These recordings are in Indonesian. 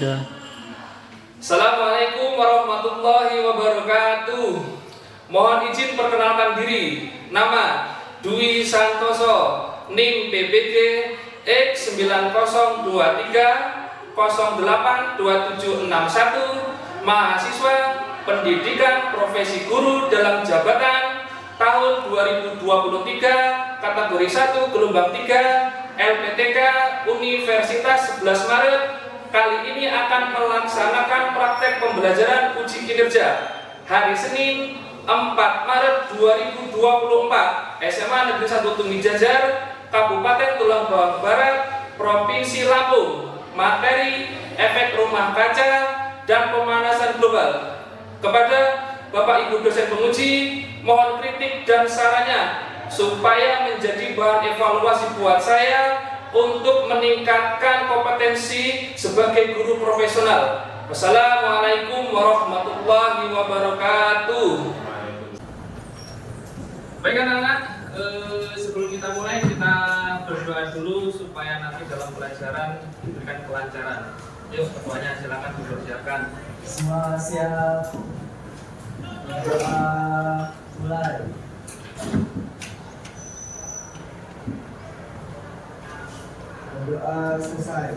aja. Assalamualaikum warahmatullahi wabarakatuh. Mohon izin perkenalkan diri. Nama Dwi Santoso, NIM PPG X9023082761, mahasiswa Pendidikan Profesi Guru dalam Jabatan tahun 2023, kategori 1 gelombang 3, LPTK Universitas 11 Maret. Kali ini akan melaksanakan praktek pembelajaran uji kinerja hari Senin 4 Maret 2024, SMA Negeri 1 Tumi Jajar, Kabupaten Tulang Bawang Barat, Provinsi Lampung. Materi efek rumah kaca dan pemanasan global. Kepada Bapak Ibu dosen penguji, mohon kritik dan sarannya supaya menjadi bahan evaluasi buat saya untuk meningkatkan kompetensi sebagai guru profesional. Wassalamualaikum warahmatullahi wabarakatuh. Baik anak-anak, sebelum kita mulai, kita berdoa dulu supaya nanti dalam pelajaran diberikan kelancaran. Yuk, ketuanya silakan dipersiapkan. Semua siap. Doa mulai. Doa selesai.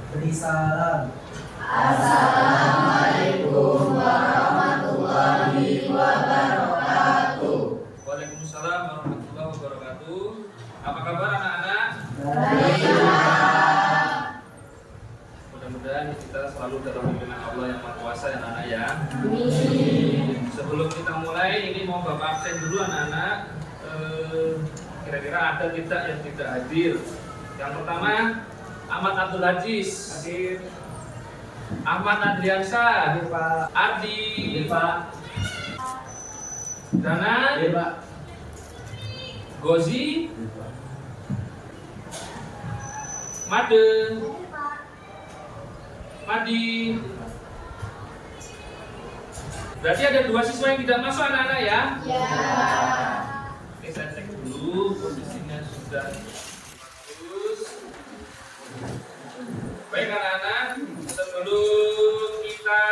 Beri salam. Assalamualaikum warahmatullahi wabarakatuh. Waalaikumsalam warahmatullahi wabarakatuh. Apa kabar anak-anak? Baik. Mudah-mudahan kita selalu dalam bimbingan Allah yang Maha Kuasa ya anak-anak ya. Amin. Sebelum kita mulai, ini mau Bapak absen dulu anak-anak. Kira-kira ada tidak yang tidak hadir? Yang pertama, Ahmad Abdul Aziz Hadir. Ahmad Adriansa, Hadir Pak. Ardi, Hadir Pak. Dana, Hadir Pak. Gozi, Made, Madi. Berarti ada 2 siswa yang tidak masuk anak-anak ya? Ya. Oke, saya cek dulu posisinya sudah bagus. Baik anak-anak, sebelum kita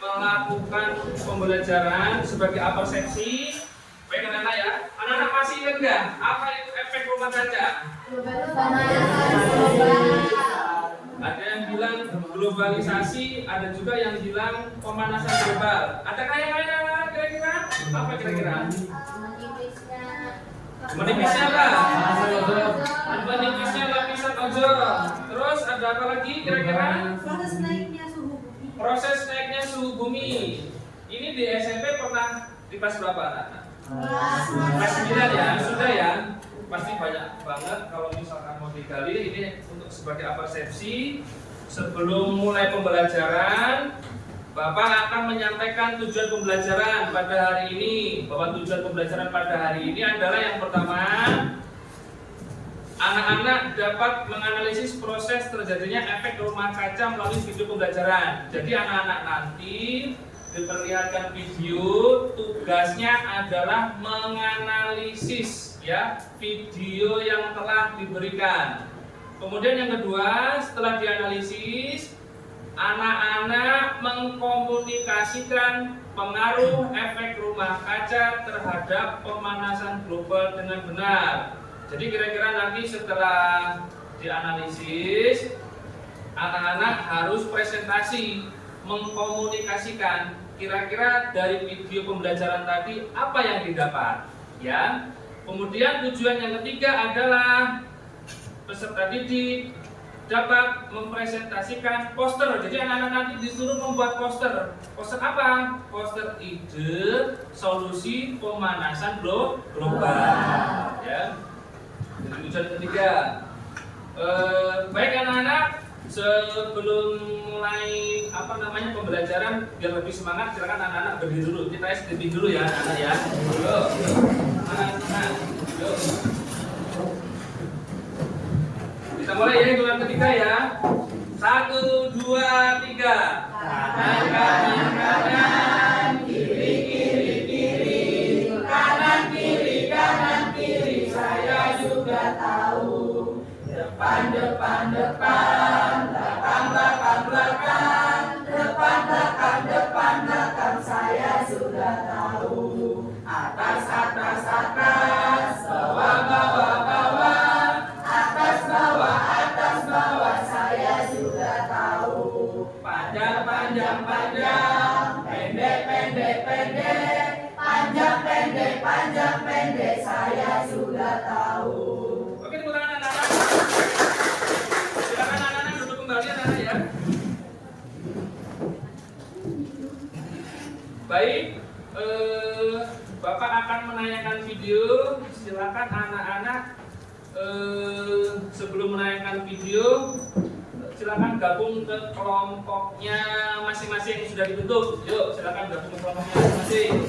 melakukan pembelajaran sebagai persepsi, baik anak-anak ya, anak-anak masih ingat nggak apa itu efek rumah kaca? Ada yang bilang globalisasi, ada juga yang bilang pemanasan global. Adakah yang lain kira-kira? Apa kira-kira? Menipisnya lah. Menipisnya lapisan ozon. Terus ada apa lagi kira-kira? Proses naiknya suhu bumi. Ini di SMP pernah di kelas berapa anak? Kelas 9 ya, sudah ya. Pasti banyak banget kalau misalkan mau digali. Ini untuk sebagai persepsi. Sebelum mulai pembelajaran, Bapak akan menyampaikan tujuan pembelajaran pada hari ini. Bahwa tujuan pembelajaran pada hari ini adalah yang pertama, anak-anak dapat menganalisis proses terjadinya efek rumah kaca melalui video pembelajaran. Jadi anak-anak nanti diperlihatkan video, tugasnya adalah menganalisis ya video yang telah diberikan. Kemudian yang kedua, setelah dianalisis, anak-anak mengkomunikasikan pengaruh efek rumah kaca terhadap pemanasan global dengan benar. Jadi kira-kira nanti setelah dianalisis, anak-anak harus presentasi, mengkomunikasikan kira-kira dari video pembelajaran tadi apa yang didapat, ya. Kemudian tujuan yang ketiga adalah peserta didik dapat mempresentasikan poster. Jadi anak-anak nanti disuruh membuat poster. Poster apa? Poster ide solusi pemanasan global. Ya. Jadi tujuan ketiga. Baik anak-anak, sebelum mulai pembelajaran biar lebih semangat, silakan anak-anak berdiri dulu. Kita STP dulu ya, anak ya. Yuk. Anak-anak, yuk. Kita mulai ya, hitungan ketiga ya. 1, 2, 3. Kanan, kanan, kanan. Kiri, kiri, kiri. Kanan, kiri, kanan, kiri. Saya juga tahu. Depan, depan, depan. Belakang, belakang. Baik, Bapak akan menayangkan video. Silakan anak-anak sebelum menayangkan video, silakan gabung ke kelompoknya masing-masing yang sudah dibentuk. Yuk, silakan gabung ke kelompoknya masing-masing.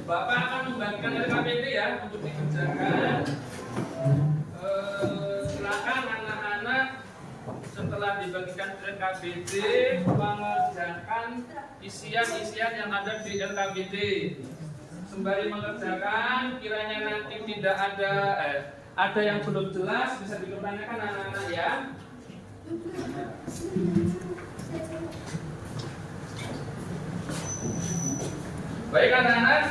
Bapak akan membagikan LKPD ya untuk dikerjakan. Silakan anak-anak setelah dibagikan LKPD mengerjakan isian-isian yang ada di LKPD. Sembari mengerjakan, kiranya nanti tidak ada yang belum jelas bisa dipertanyakan anak-anak ya. Baik anak-anak,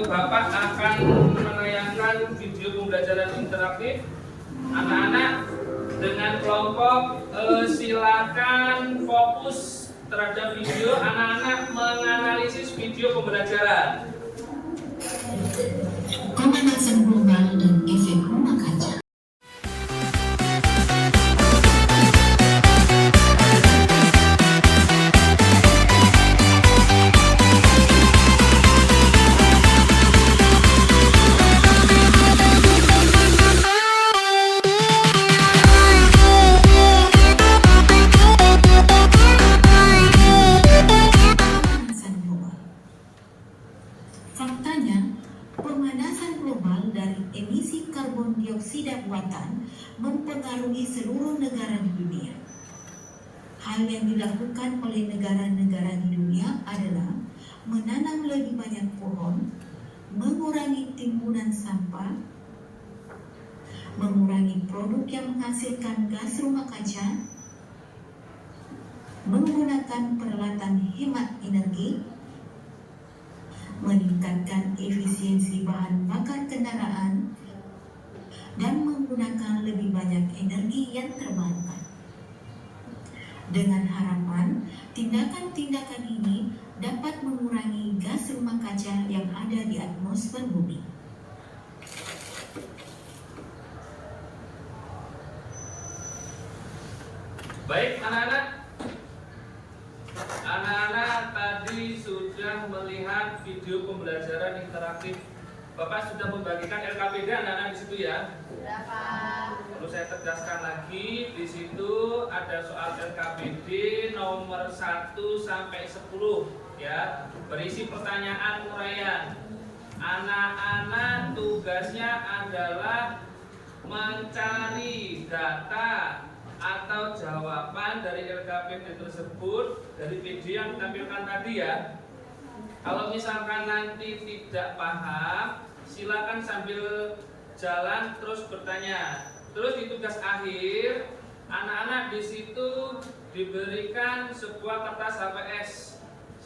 Bapak akan menayangkan video pembelajaran interaktif. Anak-anak dengan kelompok silakan fokus terhadap video. Anak-anak menganalisis video pembelajaran. Pemanasan global dan efek rumah kaca. Faktanya, pemanasan global dari emisi karbon dioksida buatan mempengaruhi seluruh negara di dunia. Hal yang dilakukan oleh negara-negara di dunia adalah menanam lebih banyak pohon, mengurangi timbunan sampah, mengurangi produk yang menghasilkan gas rumah kaca, menggunakan peralatan hemat energi, meningkatkan efisiensi bahan bakar kendaraan, dan menggunakan lebih banyak energi yang terbarukan. Dengan harapan, tindakan-tindakan ini dapat mengurangi gas rumah kaca yang ada di atmosfer bumi. Baik anak-anak, tadi sudah melihat video pembelajaran interaktif. Bapak sudah membagikan LKPD anak-anak di situ ya. Berapa? Perlu saya tegaskan lagi, di situ ada soal LKPD nomor 1 sampai 10 ya, berisi pertanyaan uraian. Anak-anak tugasnya adalah mencari data atau jawaban dari LKPD tersebut dari video yang ditampilkan tadi ya. Kalau misalkan nanti tidak paham, silakan sambil jalan terus bertanya. Terus di tugas akhir, anak-anak di situ diberikan sebuah kertas HVS.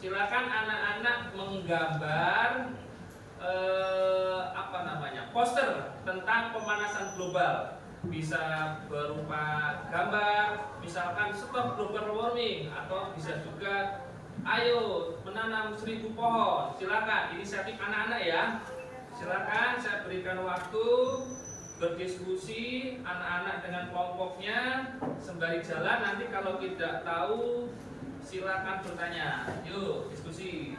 Silakan anak-anak menggambar poster tentang pemanasan global. Bisa berupa gambar, misalkan stop global warming, atau bisa juga ayo menanam 1000 pohon. Silakan, inisiatif anak-anak ya. Silakan, saya berikan waktu berdiskusi anak-anak dengan kelompoknya sembari jalan. Nanti kalau tidak tahu silakan bertanya. Yuk diskusi.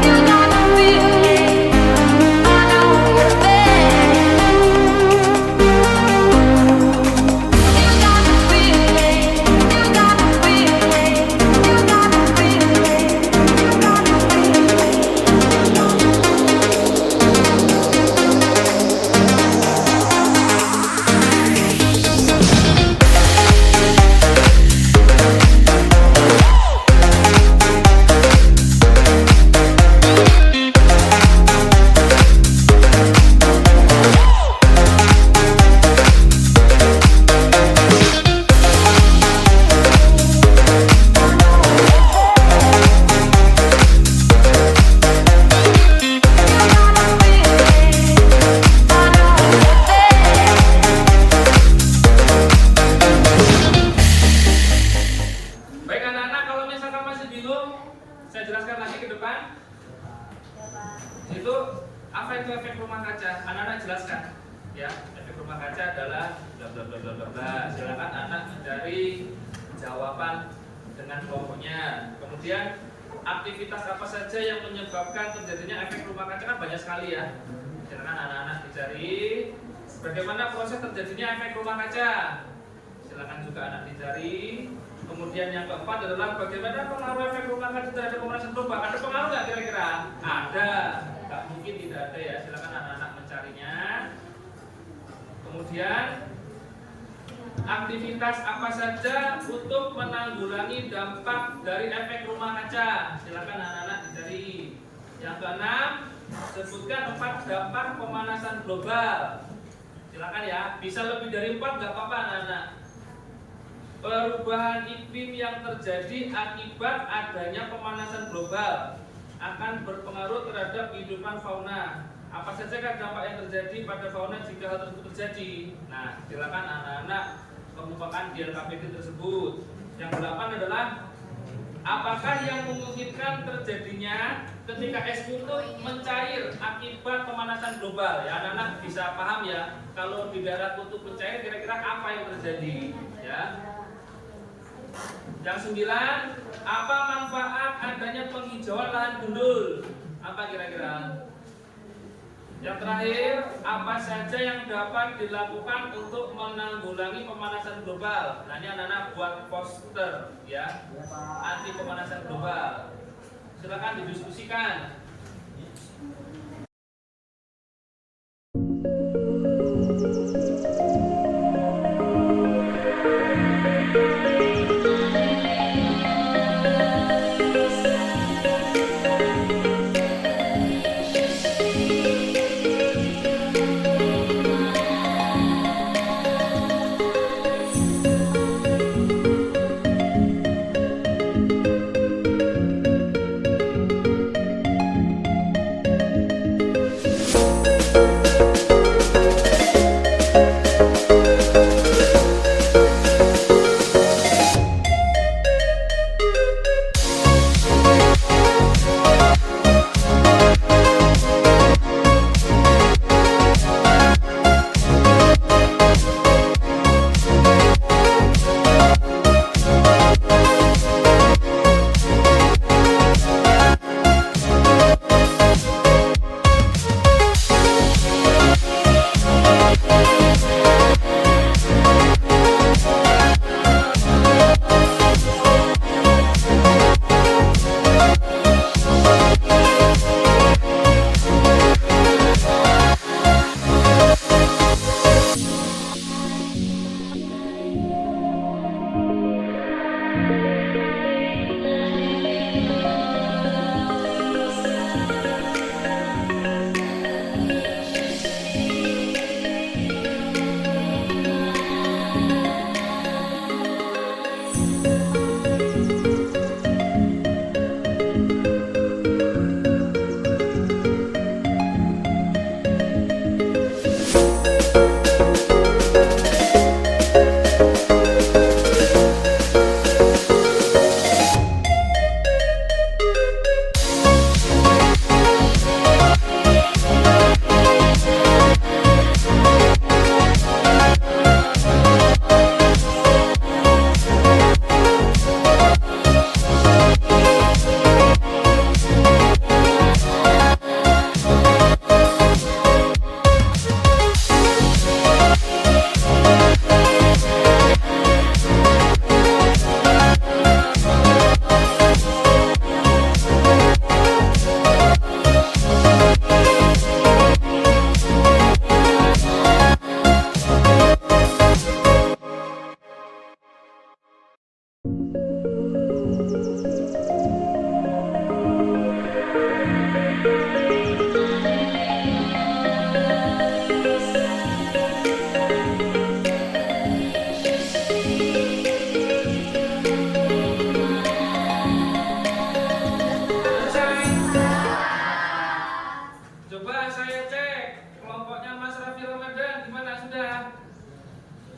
You got the feeling, I know you're there. bingung? Saya jelaskan lagi ke depan. Itu apa itu efek rumah kaca? Anak-anak jelaskan. Ya, efek rumah kaca adalah bla bla bla bla bla bla. Silakan anak mencari jawaban dengan kelompoknya. Kemudian aktivitas apa saja yang menyebabkan terjadinya efek rumah kaca kan banyak sekali ya. Silakan anak-anak dicari bagaimana proses terjadinya efek rumah kaca. Silakan juga anak dicari. Kemudian yang keempat adalah bagaimana pengaruh efek rumah kaca terhadap pemanasan global. Ada pengaruh nggak kira-kira? Ada. Nggak mungkin tidak ada ya. Silakan anak-anak mencarinya. Kemudian aktivitas apa saja untuk menanggulangi dampak dari efek rumah kaca. Silakan anak-anak dicari. Yang keenam, sebutkan 4 dampak pemanasan global. Silakan ya. Bisa lebih dari 4 nggak apa-apa anak-anak. Perubahan iklim yang terjadi akibat adanya pemanasan global akan berpengaruh terhadap kehidupan fauna. Apa saja kan dampak yang terjadi pada fauna jika hal tersebut terjadi? Nah, silakan anak-anak kemukakan di LKPD tersebut. Yang 8 adalah apakah yang memungkinkan terjadinya ketika es kutub mencair akibat pemanasan global? Ya, anak-anak bisa paham ya. Kalau di daerah kutub mencair, kira-kira apa yang terjadi? Ya. Yang 9, apa manfaat adanya penghijauan lahan gundul? Apa kira-kira? Yang terakhir, apa saja yang dapat dilakukan untuk menanggulangi pemanasan global? Nah, ini anak-anak buat poster ya, anti pemanasan global. Silakan didiskusikan.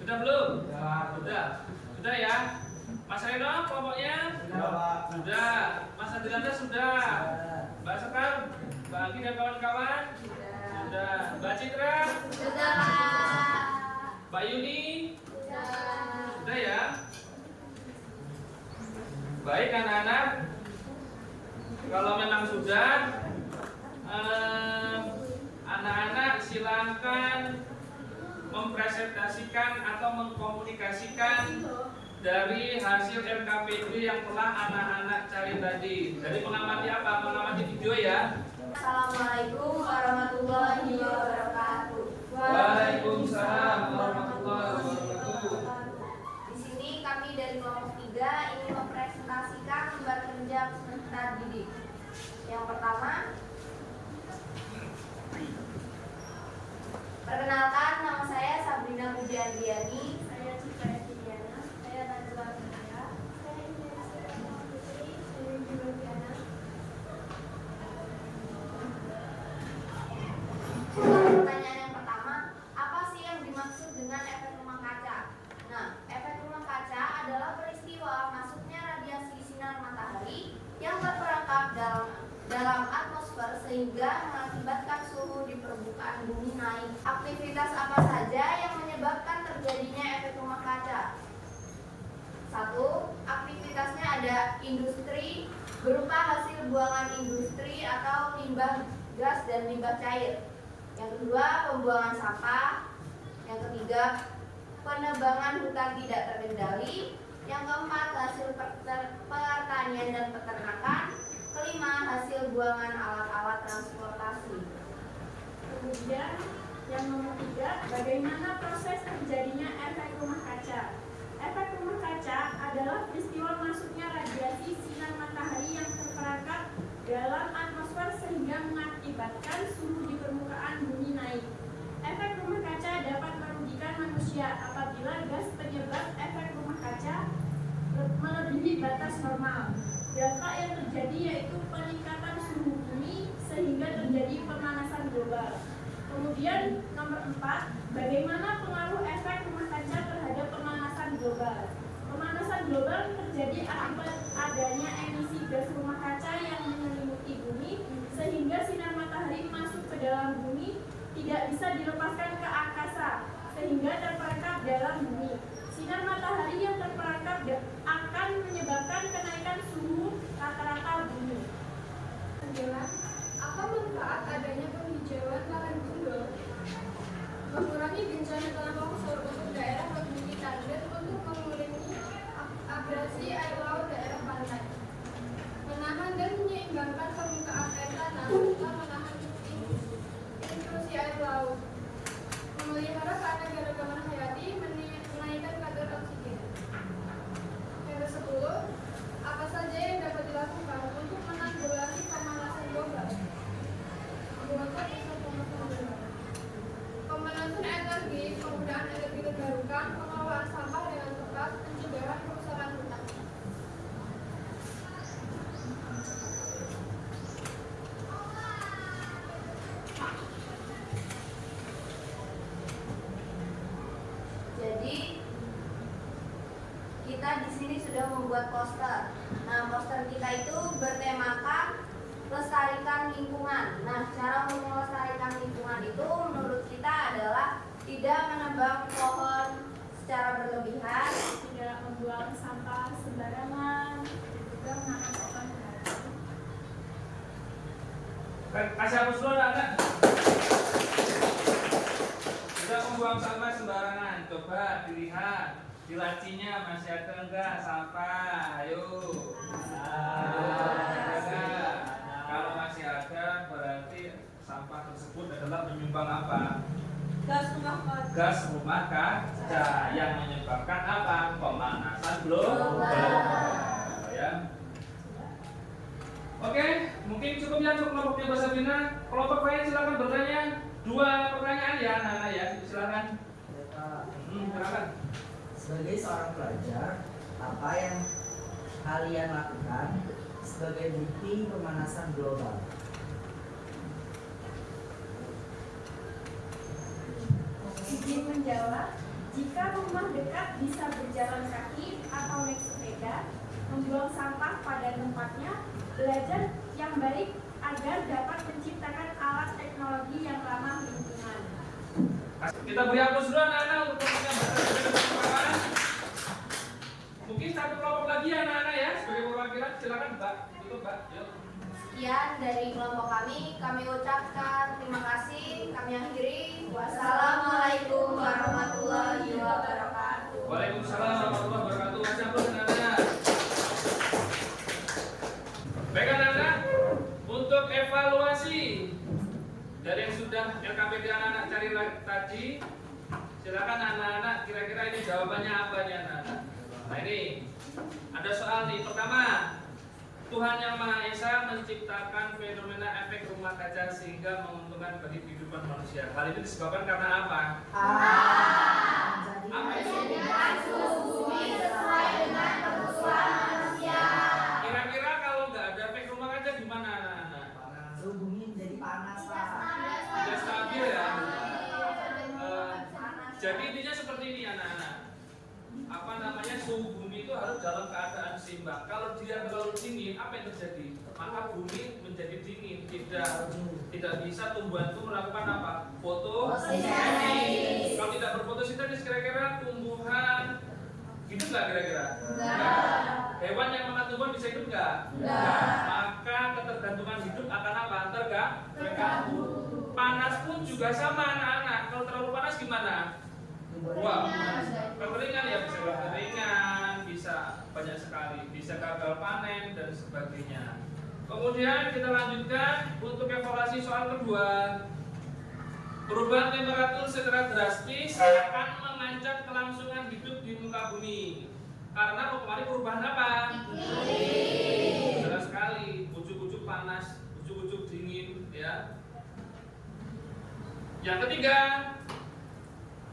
Sudah belum? Sudah. Sudah ya. Mas Reno kelompoknya? Sudah, Pak. Sudah. Mas Adrianda sudah. Sudah. Mbak Sekar, Mbak Anggi dan kawan-kawan? Sudah. Mbak Citra? Sudah. Mbak Yuni? Sudah. Sudah ya? Baik anak-anak. Kalau memang sudah, anak-anak silakan mempresentasikan atau mengkomunikasikan dari hasil LKPD yang telah anak-anak cari tadi. Jadi mengamati apa? Mengamati video ya. Assalamualaikum warahmatullahi wabarakatuh. Waalaikumsalam warahmatullahi wabarakatuh. Di sini kami dari kelompok 3 ingin mempresentasikan lembar kerja peserta didik. Yang pertama, perkenalkan, nama saya Sabrina Budi Andriani. Saya Citra Diana. Saya Najwa Andrea. Saya Indonesia Putri. Saya Jula Diana. Pertanyaan yang pertama, apa sih yang dimaksud dengan efek rumah kaca? Nah, efek rumah kaca adalah peristiwa masuknya radiasi sinar matahari yang terperangkap dalam atmosfer sehingga mengakibatkan suhu di permukaan bumi naik. Aktivitas apa saja yang menyebabkan terjadinya efek rumah kaca? 1. Aktivitasnya ada industri berupa hasil buangan industri atau limbah gas dan limbah cair. Yang kedua, pembuangan sampah. Yang ketiga, penebangan hutan tidak terkendali. Yang keempat, hasil pertanian dan peternakan. Kelima, hasil buangan alat-alat transportasi. Kemudian yang nomor 3, bagaimana proses terjadinya efek rumah kaca? Efek rumah kaca adalah peristiwa masuknya radiasi sinar matahari yang terperangkap dalam atmosfer sehingga mengakibatkan suhu di permukaan bumi naik. Efek rumah kaca dapat merugikan manusia apabila gas penyebab efek rumah kaca melebihi batas normal. Dampak yang terjadi yaitu peningkatan suhu bumi sehingga terjadi pemanasan global. Kemudian nomor 4, bagaimana pengaruh efek rumah kaca terhadap pemanasan global? Pemanasan global terjadi akibat adanya emisi gas rumah kaca yang menyelimuti bumi sehingga sinar matahari masuk ke dalam bumi tidak bisa dilepaskan ke angkasa sehingga terperangkap dalam bumi. Sinar matahari yang terperangkap akan menyebabkan kenaikan suhu rata-rata bumi. 9. Apa manfaat adanya penghijauan lahan gundul? Mengurangi bencana tanah longsor untuk daerah berduri tandus untuk mengurangi abrasi air laut daerah pantai. Menahan dan menyeimbangkan permukaan air tanah serta menahan intrusi air laut. Memelihara keanekaragaman hayati, menaikkan kadar oksigen. Yang ke-10, apa saja yang dapat dilakukan untuk menanggulangi pemanasan global? Pemanasan energi, penggunaan energi terbarukan, pengelolaan sampah dengan tepat, pencegahan kerusakan hutan. Jadi kita di sini sudah membuat poster. Nah, poster kita itu bertemakan lestarikan lingkungan. Nah, cara melestarikan lingkungan itu menurut kita adalah tidak menebang pohon secara berlebihan, Tidak membuang sampah sembarangan, juga menanam pohon baru. Kasih hapus dulu anak. Tidak membuang sampah sembarangan. Coba dilihat di lacinya masih ada enggak sampah? Ayo. Ada. Kalau masih ada berarti sampah tersebut adalah menyumbang apa? Gas rumah kaca yang menyebabkan apa? Pemanasan global. Ya. Oke, mungkin cukup ya untuk kelompoknya Mbak Sabrina. Kelompok lain silakan bertanya. 2 pertanyaan ya, anak-anak ya. Silakan. Ya, Pak. Silakan. Sebagai seorang pelajar, apa yang kalian lakukan sebagai bukti pemanasan global? Izin menjawab, jika rumah dekat bisa berjalan kaki atau naik sepeda, membuang sampah pada tempatnya, belajar yang baik agar dapat menciptakan alat teknologi yang ramah lingkungan. Kita beri aplaus dulu anak-anak untuk menyampaikan. Mungkin satu kelompok lagi ya anak-anak ya sebagai perwakilan, silakan Mbak. Itu Mbak. Yuk. Sekian dari kelompok kami ucapkan terima kasih, kami akhiri. Wassalamualaikum warahmatullahi wabarakatuh. Waalaikumsalam warahmatullahi wabarakatuh. Masih aplaus anak-anak. Baik anak-anak, untuk evaluasi dari yang sudah LKPD anak-anak cari tadi, silakan anak-anak kira-kira ini jawabannya apa nih anak-anak. Nah ini ada soal nih. Pertama, Tuhan Yang Maha Esa menciptakan fenomena efek rumah kaca sehingga menguntungkan bagi kehidupan manusia. Hal itu disebabkan karena apa? Apa itu? Kira-kira kalau nggak ada efek rumah kaca gimana anak-anak? Suhu bumi jadi panas, Pak. Tidak stabil ya. Jadi intinya seperti ini anak-anak. Apa namanya, suhu bumi itu harus dalam keadaan seimbang. Kalau dia terlalu dingin, apa yang terjadi? Maka bumi menjadi dingin. Tidak bisa tumbuhan itu melakukan apa? Fotosintesis. Kalau tidak berfotosintesis, kira-kira tumbuhan hidup nggak kira-kira? Enggak. Hewan yang makan tumbuhan bisa hidup nggak? Enggak. Maka ketergantungan hidup akan apa? Terganggu. Panas pun juga sama anak-anak. Kalau terlalu panas gimana? Wah, kekeringan ya, bisa kekeringan, bisa banyak sekali, bisa gagal panen dan sebagainya. Kemudian kita lanjutkan untuk evaluasi soal kedua. Perubahan temperatur secara drastis akan mengancam kelangsungan hidup di muka bumi. Karena kemarin perubahan apa? Iklim. Jelas sekali, ujuk-ujuk panas, ujuk-ujuk dingin, ya. Yang ketiga,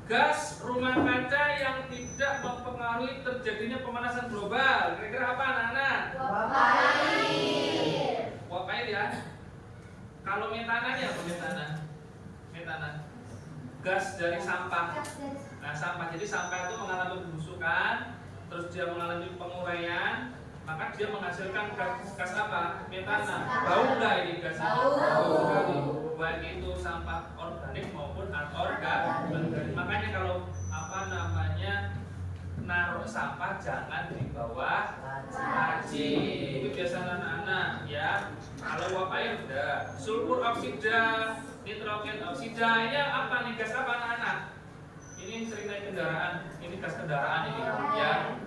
gas rumah kaca yang tidak mempengaruhi terjadinya pemanasan global. Kira-kira apa anak-anak? Uap air ya. Kalau metana ya apa metana? Metana. Gas dari sampah. Nah, sampah. Jadi sampah itu mengalami pembusukan, terus dia mengalami penguraian, maka dia menghasilkan gas apa? Metana. Bau nggak ini gas? Bau. Baik itu sampah organik maupun anorganik. Makanya kalau apa namanya naruh sampah jangan di bawah laci. Itu biasa anak-anak ya. Kalau uap air udah, sulfur oksida, nitrogen oksida, ya apa nih gas apa anak-anak? Ini sering naik kendaraan, ini gas kendaraan ini ya.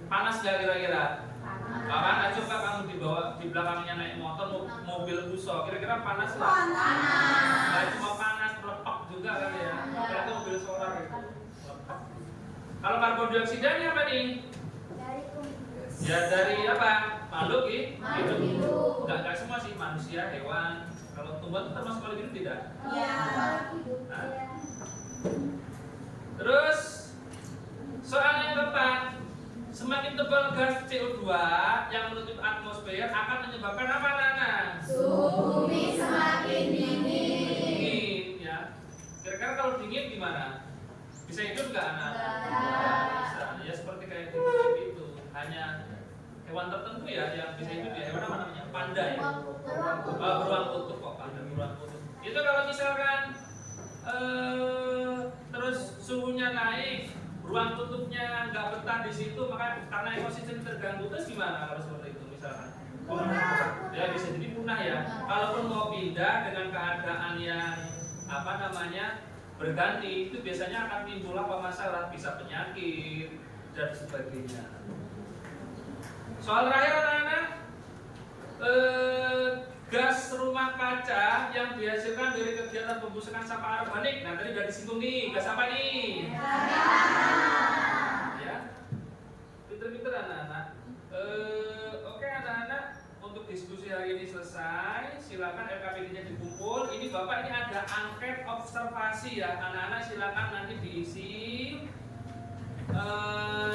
Panas nggak kira-kira? Panas. Coba kamu di belakangnya naik motor, mobil Fuso, kira-kira panas lah? Panas. Nah, cuma panas, melepak juga kali ya. Kalau mobil solar itu melepak. Kalau karbon dioksida ini apa nih? Ya dari apa? Makhluk hidup. Enggak semua sih, manusia, hewan. Kalau tumbuhan itu termasuk makhluk hidup tidak? Iya. Nah. Terus soal yang keempat. Semakin tebal gas CO2 yang menutup atmosfer akan menyebabkan apa anak-anak? Suhu bumi semakin Dingin ya. Kira-kira kalau dingin gimana? Bisa hidup nggak anak? Bisa. Ya seperti kayak di itu. Hanya hewan tertentu ya yang bisa hidup ya. Hewan apa namanya? Panda ya. Beruang kutub kok, panda beruang kutub. Itu kalau misalkan terus suhunya naik, ruang tutupnya nggak betah di situ, maka karena ekosistem terganggu, terus gimana kalau seperti itu misalkan? Punah. Ya bisa jadi punah ya. Kalaupun mau pindah dengan keadaan yang apa namanya berganti, itu biasanya akan timbul apa masalah, bisa penyakit dan sebagainya. Soal terakhir anak-anak, gas rumah kaca yang dihasilkan dari kegiatan pembusukan sampah organik. Nah tadi udah disinggung nih, gas apa nih? Ya, pinter-pinter anak-anak. Oke anak-anak, untuk diskusi hari ini selesai. Silakan LKPD-nya dikumpul. Ini Bapak ini ada angket observasi ya, anak-anak silakan nanti diisi.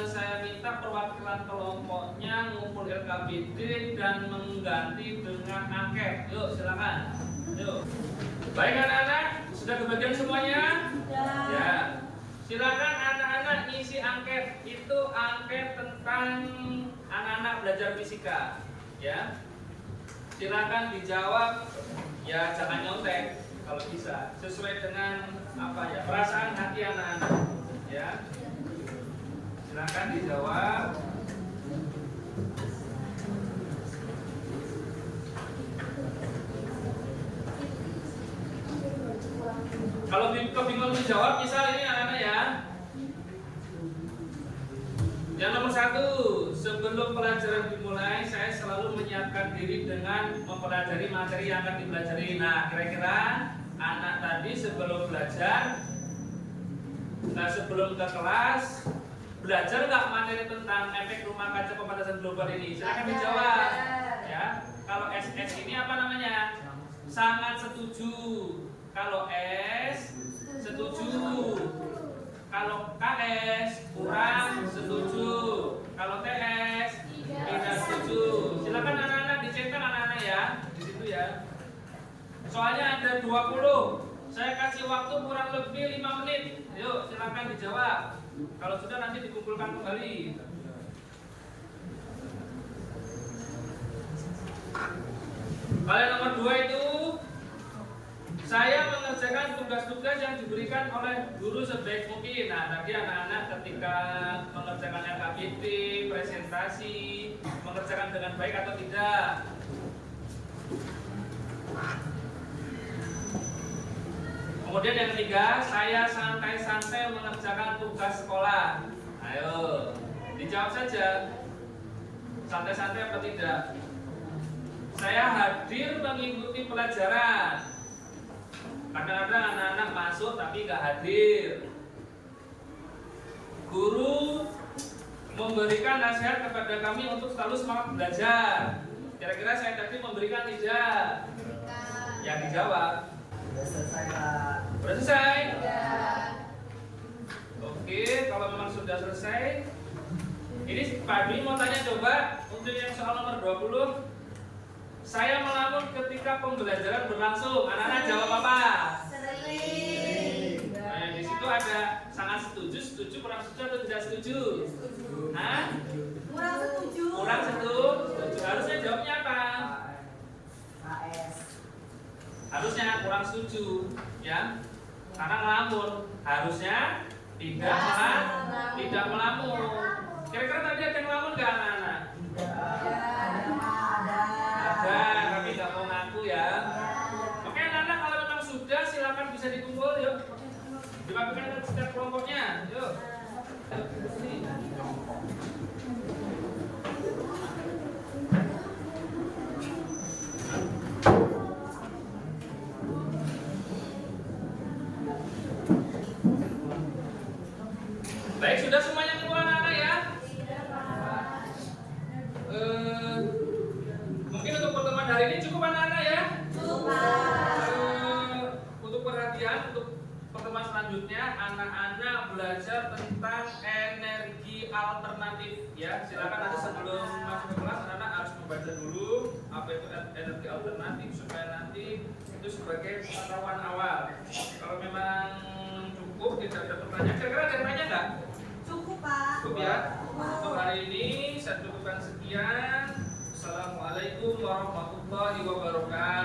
Saya minta perwakilan kelompoknya ngumpul LKPD dan mengganti dengan angket. Yuk silakan. Yuk. Baik anak-anak, sudah kebagian semuanya? Ya. Silakan anak-anak ngisi angket. Itu angket tentang anak-anak anak belajar fisika? Ya, silakan dijawab. Ya, jangan nyontek kalau bisa, sesuai dengan apa ya perasaan hati anak-anak. Ya, silakan dijawab. Kalau kebingungan menjawab, misal ini anak-anak ya. Yang nomor 1, sebelum pelajaran dimulai, saya selalu menyiapkan diri dengan mempelajari materi yang akan dipelajari. Nah, kira-kira anak tadi sebelum belajar, sebelum ke kelas, belajar nggak materi tentang efek rumah kaca pemanasan global ini? Silakan dijawab. Ya, kalau SS ini apa namanya? Sangat setuju. Kalau S setuju. Kalau KS kurang setuju. Kalau TS tidak setuju. Silakan anak-anak dicetak anak-anak ya di situ ya. Soalnya ada 20. Saya kasih waktu kurang lebih 5 menit. Yuk silakan dijawab. Kalau sudah nanti dikumpulkan kembali. Kalau yang nomor 2 itu, saya mengerjakan tugas-tugas yang diberikan oleh guru sebaik mungkin. Nah, tadi anak-anak ketika mengerjakan LKPD, presentasi, mengerjakan dengan baik atau tidak? Kemudian yang ketiga, saya santai-santai mengerjakan tugas sekolah. Ayo, dijawab saja. Santai-santai atau tidak? Saya hadir mengikuti pelajaran. Kadang-kadang anak-anak masuk tapi nggak hadir. Guru memberikan nasihat kepada kami untuk selalu semangat belajar. Kira-kira saya tadi memberikan tidak? Yang dijawab. Sudah selesai Pak. Sudah selesai? Oke, kalau memang sudah selesai, ini Pak Dwi mau tanya coba untuk yang soal nomor 20. Saya melamun ketika pembelajaran berlangsung. Anak-anak jawab apa? Sering. Nah, di situ ada sangat setuju, setuju, kurang setuju atau tidak setuju? Hah? Kurang setuju. Kurang setuju. Harusnya jawabnya apa? KS. Harusnya kurang setuju, ya. Karena ngelamun. Harusnya tidak melamun. Kira-kira tadi ada yang ngelamun nggak anak-anak? Ada, tapi nggak mau ngaku ya. Oke, anak-anak kalau memang sudah, silakan bisa dikumpul, yuk. Dibagikan ke setiap kelompoknya, yuk. Sini. Baik, sudah semuanya kumpul anak-anak ya? Mungkin untuk pertemuan hari ini cukup anak-anak ya? Untuk perhatian, untuk pertemuan selanjutnya anak-anak belajar tentang energi alternatif ya. Silakan nanti sebelum masuk ke kelas anak-anak harus membaca dulu apa itu energi alternatif supaya nanti itu sebagai pengetahuan awal. Kalau memang cukup tidak ada pertanyaan, kira-kira ada yang tanya nggak? Cukup Pak. Cukup ya. Untuk hari ini saya cukupkan sekian. Assalamualaikum warahmatullahi wabarakatuh.